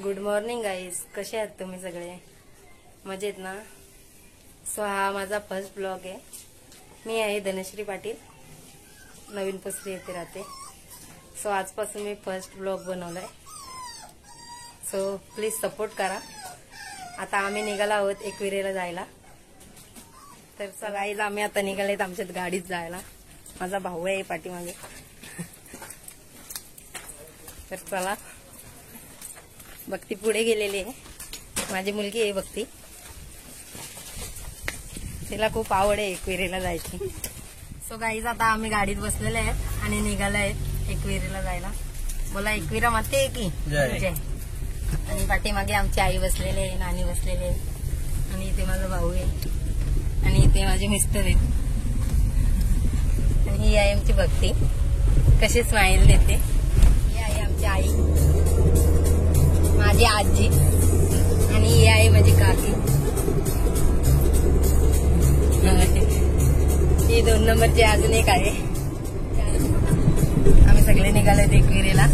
Good morning guys, कसे आहात तुम्ही सगळे? मजेत ना? सो हा माझा फर्स्ट ब्लॉग आहे. मी आहे धनश्री पाटील, नवीन पसरी येथे राहते. सो आजपासून मी फर्स्ट ब्लॉग बनवलाय. सो प्लीज सपोर्ट करा. आता आम्ही निघालो आहोत एकविरेला जायला. तर सगळीच आम्ही आता निघालेत आमच्यात गाडीत जायला. माझा भाऊ आहे पाठीमागे. तर चला, भक्ती पुढे गेलेली आहे. माझी मुलगी आहे भक्ती. तिला खूप आवड आहे एकविरेला जायची. सो गाईज आता आम्ही गाडीत बसलेले आहेत आणि निघाले आहेत एकविरेला जायला. बोला एकविरा माते आहे की जय. आणि पाठीमागे आमची आई बसलेली आहे, नानी बसलेले आहे, आणि इथे माझा भाऊ आहे, आणि इथे माझे मिस्टर आहेत, आणि ही आहे आमची भक्ती. कशी स्माईल देते. ही आहे आमची आई, माझी आजी, आणि ही आहे माझी काकी. ही 2 नंबरची अजून एक आहे. आम्ही सगळे निघालो एकविरेला.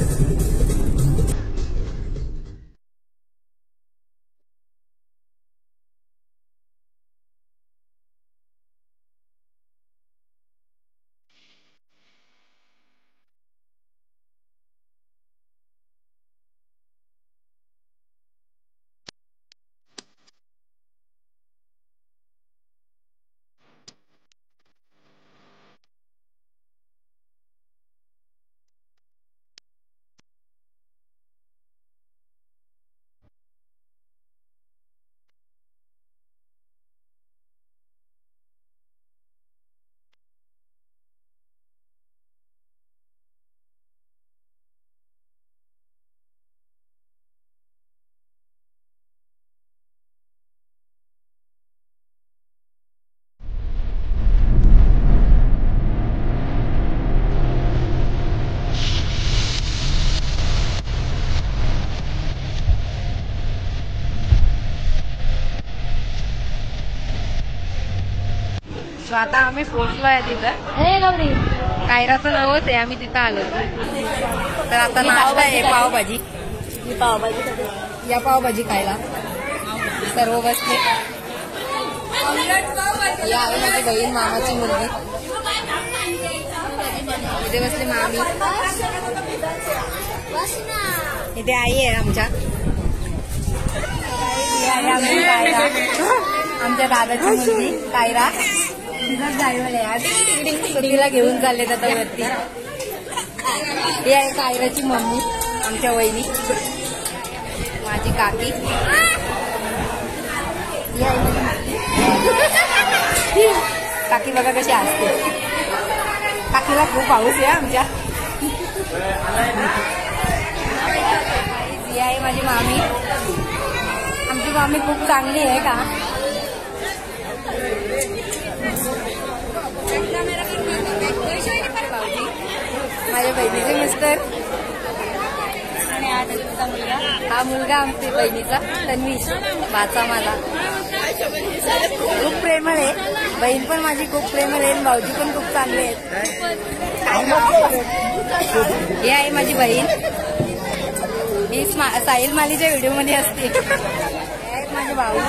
आता आम्ही पोहोचलो आहे तिथं. कायराचं नावच आहे, आम्ही तिथं आलो. तर आता नाश्ता आहे पावभाजी. या पावभाजी खायला सर्व बसले. या आहे माझी बहीण, मामाची मुलगी. इथे बसले मामी. इथे आई आहे आमच्या. आमच्या दादाची मुलगी कायरा. तिला घेऊन चाललेत आता वरती. ही आहे कायराची मम्मी, आमच्या वहिनी, माझी काकी. ही आहे काकी. बघा कशी असते. काकीला खूप पाऊस आहे आमच्या. ही आहे माझी मामी. आमची मामी खूप चांगली आहे का. माझ्या बहिणीचे मिस्टर, हा मुलगा आमच्या बहिणीचा तन्वीश, भाचा मला. खूप प्रेमळ आहे. बहीण पण माझी खूप प्रेमळ आहे. भाऊजी पण खूप चांगले आहेत. ही आहे माझी बहीण. ही साहिल मालीच्या व्हिडिओ मध्ये असते. माझे भाऊ.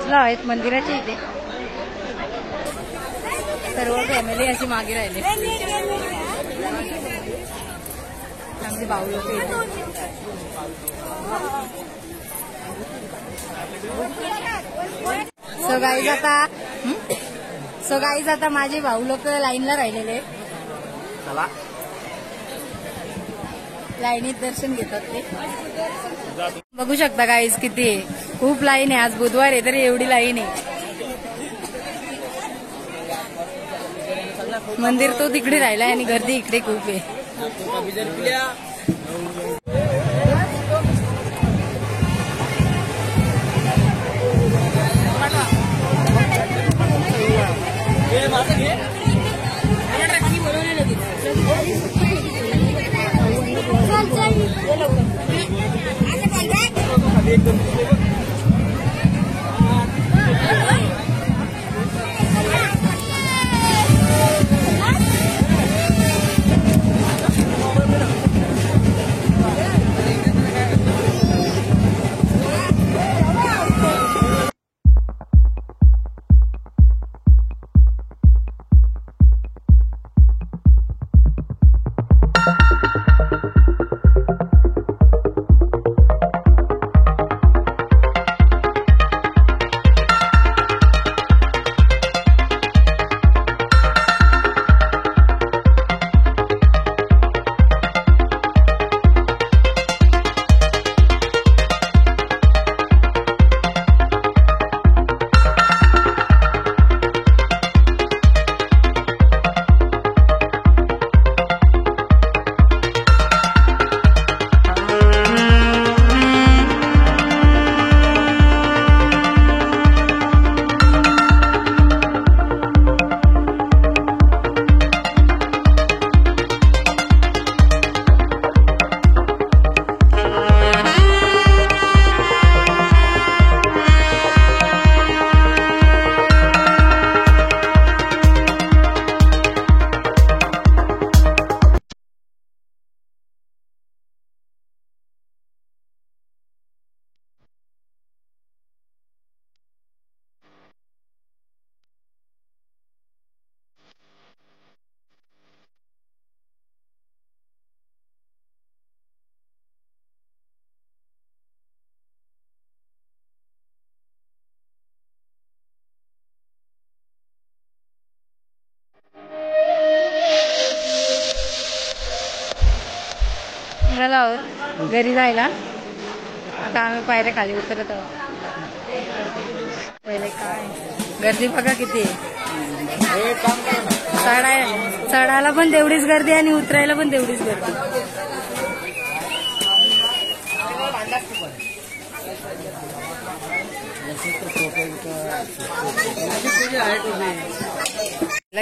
बसलो आहेत मंदिराच्या इथे. सर्व फॅमिली अशी मागे राहिली. आमचे भाऊ लोक सो गाईज आता माझे भाऊ लोक लाईनला राहिलेले. लाईनीत दर्शन घेतात ते. बघू शकता गाईज किती आहे. खूप लाईन आहे. आज बुधवार आहे तरी एवढी लाईन आहे. मंदिर तो तिकडे राहिलाय आणि गर्दी इकडे खूप आहे. घरी जायला आता आम्ही पायऱ्या खाली उतरत आहोत. पहिले काय गर्दी बघा किती आहे. चढायला पण तेवढीच गर्दी आणि उतरायला पण तेवढीच गर्दी.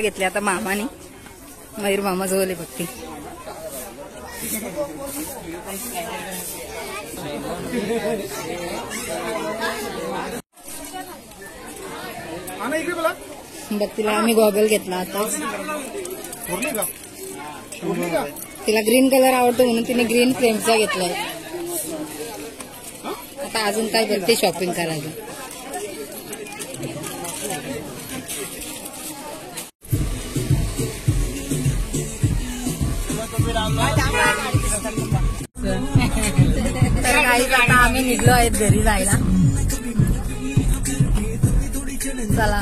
घेतले आता मामाने. मयूर मामा जवळ बघते. बघ तिला आम्ही गॉगल घेतला आता. तिला ग्रीन कलर आवडतो म्हणून तिने ग्रीन फ्रेमचा घेतलाय. आता अजून काय बघते शॉपिंग करायला. तर काही आता आम्ही निघलो आहेत घरी जायला. चला